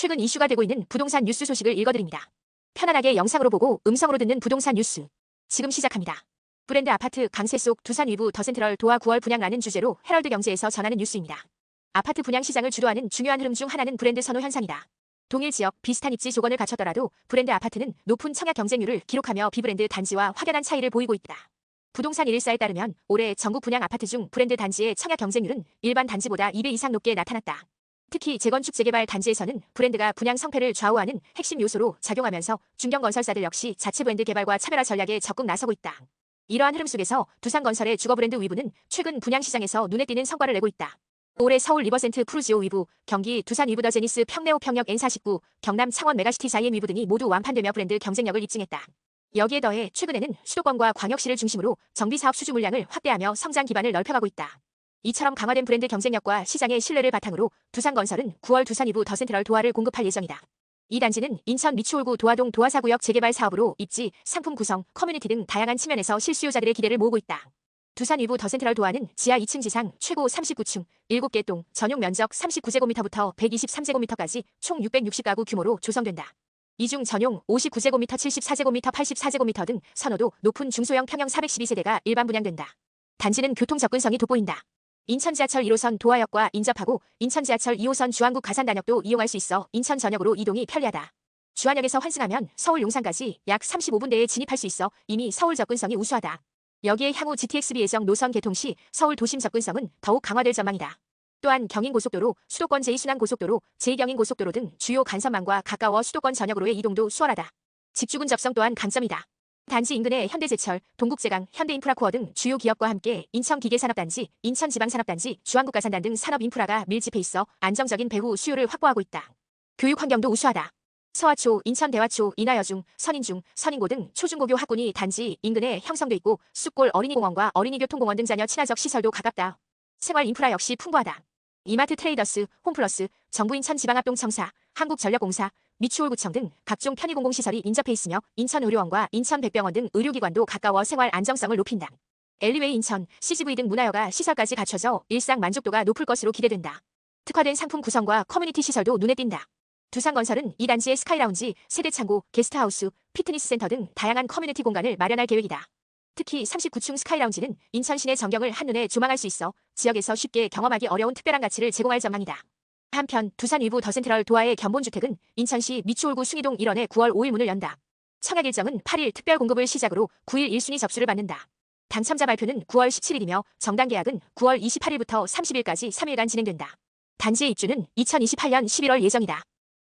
최근 이슈가 되고 있는 부동산 뉴스 소식을 읽어드립니다. 편안하게 영상으로 보고 음성으로 듣는 부동산 뉴스. 지금 시작합니다. 브랜드 아파트 강세 속 두산 위브 더센트럴 도하 9월 분양라는 주제로 헤럴드 경제에서 전하는 뉴스입니다. 아파트 분양 시장을 주도하는 중요한 흐름 중 하나는 브랜드 선호 현상이다. 동일 지역, 비슷한 입지 조건을 갖췄더라도 브랜드 아파트는 높은 청약 경쟁률을 기록하며 비브랜드 단지와 확연한 차이를 보이고 있다. 부동산 114에 따르면 올해 전국 분양 아파트 중 브랜드 단지의 청약 경쟁률은 일반 단지보다 2배 이상 높게 나타났다. 특히 재건축 재개발 단지에서는 브랜드가 분양 성패를 좌우하는 핵심 요소로 작용하면서 중견건설사들 역시 자체 브랜드 개발과 차별화 전략에 적극 나서고 있다. 이러한 흐름 속에서 두산건설의 주거 브랜드 위브는 최근 분양 시장에서 눈에 띄는 성과를 내고 있다. 올해 서울 리버센트 크루지오 위브, 경기 두산 위브 더 제니스 평내호 평역 N49, 경남 창원 메가시티 자이엠 위브 등이 모두 완판되며 브랜드 경쟁력을 입증했다. 여기에 더해 최근에는 수도권과 광역시를 중심으로 정비사업 수주 물량을 확대하며 성장 기반을 넓혀가고 있다. 이처럼 강화된 브랜드 경쟁력과 시장의 신뢰를 바탕으로 두산건설은 9월 두산 위브 더센트럴 도하를 공급할 예정이다. 이 단지는 인천 미추홀구 도하동 도하사구역 재개발 사업으로 입지, 상품 구성, 커뮤니티 등 다양한 측면에서 실수요자들의 기대를 모으고 있다. 두산 위브 더센트럴 도하는 지하 2층 지상 최고 39층, 7개 동, 전용 면적 39제곱미터부터 123제곱미터까지 총 660가구 규모로 조성된다. 이 중 전용 59제곱미터, 74제곱미터, 84제곱미터 등 선호도 높은 중소형 평형 412세대가 일반 분양된다. 단지는 교통 접근성이 돋보인다. 인천 지하철 1호선 도하역과 인접하고 인천 지하철 2호선 주안국 가산단역도 이용할 수 있어 인천 전역으로 이동이 편리하다. 주안역에서 환승하면 서울 용산까지 약 35분대에 진입할 수 있어 이미 서울 접근성이 우수하다. 여기에 향후 GTX-B 예정 노선 개통 시 서울 도심 접근성은 더욱 강화될 전망이다. 또한 경인고속도로, 수도권 제2순환고속도로, 제2경인고속도로 등 주요 간선망과 가까워 수도권 전역으로의 이동도 수월하다. 직주 근접성 또한 강점이다. 단지 인근에 현대제철, 동국제강, 현대인프라코어 등 주요 기업과 함께 인천기계산업단지, 인천지방산업단지, 주안국가산단 등 산업인프라가 밀집해 있어 안정적인 배후 수요를 확보하고 있다. 교육 환경도 우수하다. 서화초, 인천대화초, 인하여중, 선인중, 선인고 등 초중고교 학군이 단지 인근에 형성돼 있고 숲골 어린이공원과 어린이교통공원 등 자녀 친화적 시설도 가깝다. 생활 인프라 역시 풍부하다. 이마트 트레이더스, 홈플러스, 정부 인천지방합동청사, 한국전력공사, 미추홀구청 등 각종 편의공공시설이 인접해 있으며 인천의료원과 인천백병원 등 의료기관도 가까워 생활 안정성을 높인다. 엘리웨이 인천, CGV 등 문화여가 시설까지 갖춰져 일상 만족도가 높을 것으로 기대된다. 특화된 상품 구성과 커뮤니티 시설도 눈에 띈다. 두산건설은 이 단지에 스카이라운지, 세대창고, 게스트하우스, 피트니스 센터 등 다양한 커뮤니티 공간을 마련할 계획이다. 특히 39층 스카이라운지는 인천 시내 전경을 한눈에 조망할 수 있어 지역에서 쉽게 경험하기 어려운 특별한 가치를 제공할 전망이다. 한편 두산 위브 더센트럴 도하의 견본주택은 인천시 미추홀구 숭이동 1원에 9월 5일 문을 연다. 청약 일정은 8일 특별 공급을 시작으로 9일 1순위 접수를 받는다. 당첨자 발표는 9월 17일이며 정당 계약은 9월 28일부터 30일까지 3일간 진행된다. 단지의 입주는 2028년 11월 예정이다.